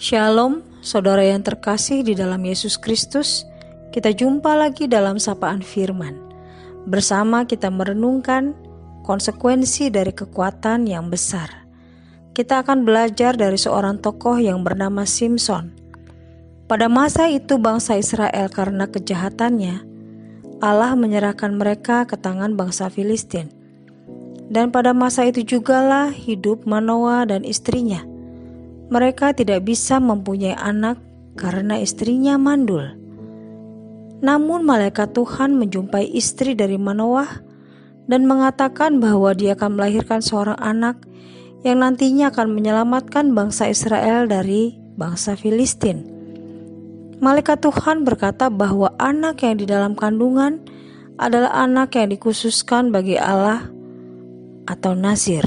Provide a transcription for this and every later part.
Shalom, saudara yang terkasih di dalam Yesus Kristus. Kita jumpa lagi dalam sapaan firman. Bersama kita merenungkan konsekuensi dari kekuatan yang besar. Kita akan belajar dari seorang tokoh yang bernama Simson. Pada masa itu bangsa Israel karena kejahatannya, Allah menyerahkan mereka ke tangan bangsa Filistin. Dan pada masa itu jugalah hidup Manoah dan istrinya. Mereka tidak bisa mempunyai anak karena istrinya mandul. Namun malaikat Tuhan menjumpai istri dari Manoah dan mengatakan bahwa dia akan melahirkan seorang anak yang nantinya akan menyelamatkan bangsa Israel dari bangsa Filistin. Malaikat Tuhan berkata bahwa anak yang di dalam kandungan adalah anak yang dikhususkan bagi Allah atau nazir,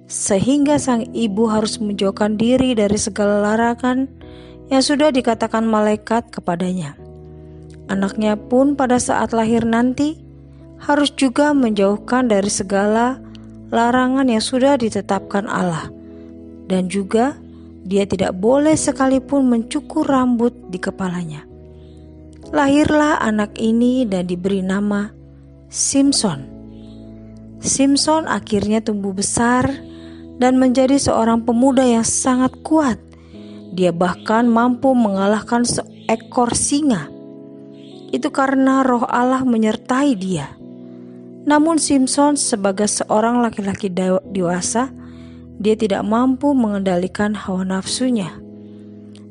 sehingga sang ibu harus menjauhkan diri dari segala larangan yang sudah dikatakan malaikat kepadanya. Anaknya pun pada saat lahir nanti harus juga menjauhkan dari segala larangan yang sudah ditetapkan Allah, dan juga dia tidak boleh sekalipun mencukur rambut di kepalanya. Lahirlah anak ini dan diberi nama Simson. Simson akhirnya tumbuh besar dan menjadi seorang pemuda yang sangat kuat. Dia bahkan mampu mengalahkan seekor singa. Itu karena roh Allah menyertai dia. Namun Simson sebagai seorang laki-laki dewasa, dia tidak mampu mengendalikan hawa nafsunya.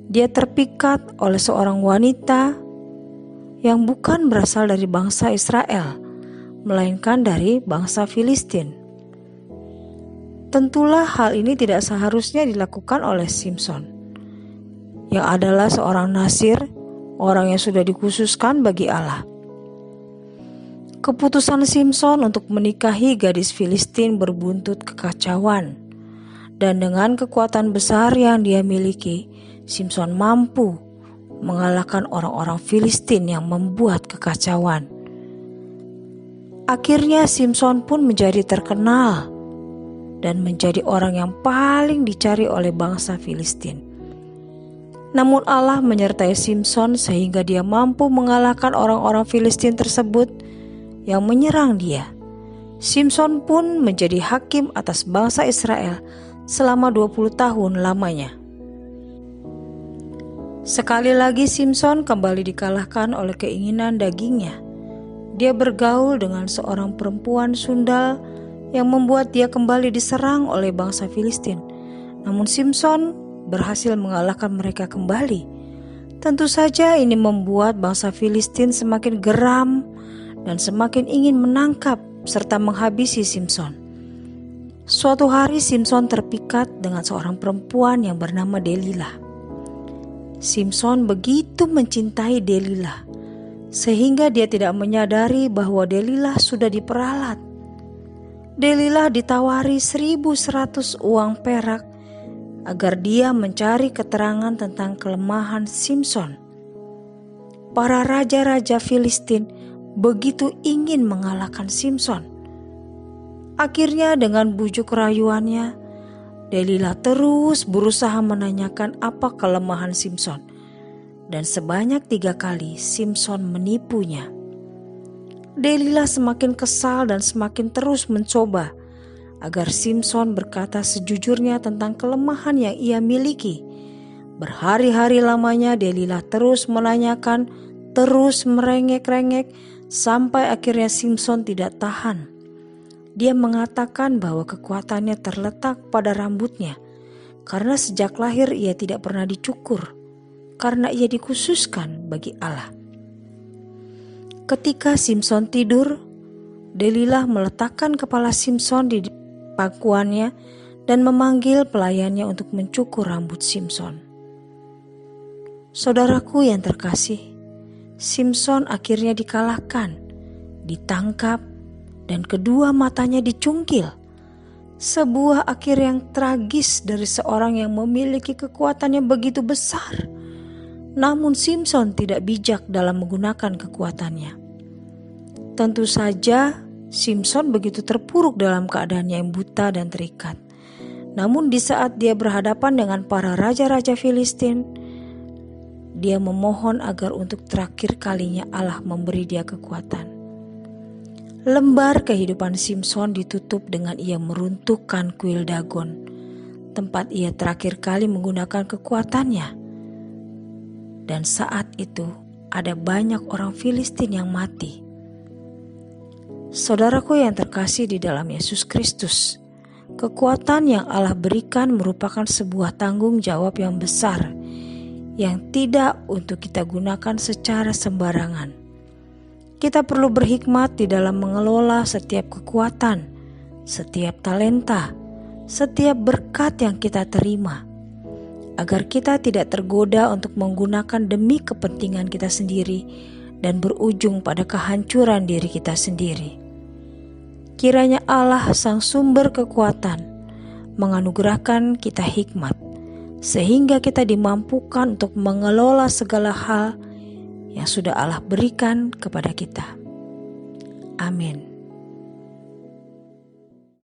Dia terpikat oleh seorang wanita yang bukan berasal dari bangsa Israel, melainkan dari bangsa Filistin. Tentulah hal ini tidak seharusnya dilakukan oleh Simson, yang adalah seorang nazir, orang yang sudah dikhususkan bagi Allah. Keputusan Simson untuk menikahi gadis Filistin berbuntut kekacauan, dan dengan kekuatan besar yang dia miliki, Simson mampu mengalahkan orang-orang Filistin yang membuat kekacauan. Akhirnya Simson pun menjadi terkenal dan menjadi orang yang paling dicari oleh bangsa Filistin. Namun Allah menyertai Simson sehingga dia mampu mengalahkan orang-orang Filistin tersebut yang menyerang dia. Simson pun menjadi hakim atas bangsa Israel selama 20 tahun lamanya. Sekali lagi Simson kembali dikalahkan oleh keinginan dagingnya. Dia bergaul dengan seorang perempuan sundal yang membuat dia kembali diserang oleh bangsa Filistin. Namun Simson berhasil mengalahkan mereka kembali. Tentu saja ini membuat bangsa Filistin semakin geram dan semakin ingin menangkap serta menghabisi Simson. Suatu hari Simson terpikat dengan seorang perempuan yang bernama Delilah. Simson begitu mencintai Delilah sehingga dia tidak menyadari bahwa Delilah sudah diperalat. Delilah ditawari 1.100 uang perak agar dia mencari keterangan tentang kelemahan Simson. Para raja-raja Filistin begitu ingin mengalahkan Simson. Akhirnya dengan bujuk rayuannya, Delilah terus berusaha menanyakan apa kelemahan Simson. Dan sebanyak 3 kali Simson menipunya. Delilah semakin kesal dan semakin terus mencoba agar Simson berkata sejujurnya tentang kelemahan yang ia miliki. Berhari-hari lamanya Delilah terus menanyakan, terus merengek-rengek, sampai akhirnya Simson tidak tahan. Dia mengatakan bahwa kekuatannya terletak pada rambutnya, karena sejak lahir ia tidak pernah dicukur, karena ia dikhususkan bagi Allah. Ketika Simson tidur, Delilah meletakkan kepala Simson di pangkuannya dan memanggil pelayannya untuk mencukur rambut Simson. Saudaraku yang terkasih, Simson akhirnya dikalahkan, ditangkap, dan kedua matanya dicungkil. Sebuah akhir yang tragis dari seorang yang memiliki kekuatan yang begitu besar. Namun Simson tidak bijak dalam menggunakan kekuatannya. Tentu saja Simson begitu terpuruk dalam keadaannya yang buta dan terikat. Namun di saat dia berhadapan dengan para raja-raja Filistin, dia memohon agar untuk terakhir kalinya Allah memberi dia kekuatan. Lembar kehidupan Simson ditutup dengan ia meruntuhkan kuil Dagon, tempat ia terakhir kali menggunakan kekuatannya. Dan saat itu ada banyak orang Filistin yang mati. Saudaraku yang terkasih di dalam Yesus Kristus, kekuatan yang Allah berikan merupakan sebuah tanggung jawab yang besar yang tidak untuk kita gunakan secara sembarangan. Kita perlu berhikmat di dalam mengelola setiap kekuatan, setiap talenta, setiap berkat yang kita terima, agar kita tidak tergoda untuk menggunakan demi kepentingan kita sendiri dan berujung pada kehancuran diri kita sendiri. Kiranya Allah, Sang Sumber Kekuatan, menganugerahkan kita hikmat, sehingga kita dimampukan untuk mengelola segala hal yang sudah Allah berikan kepada kita. Amin.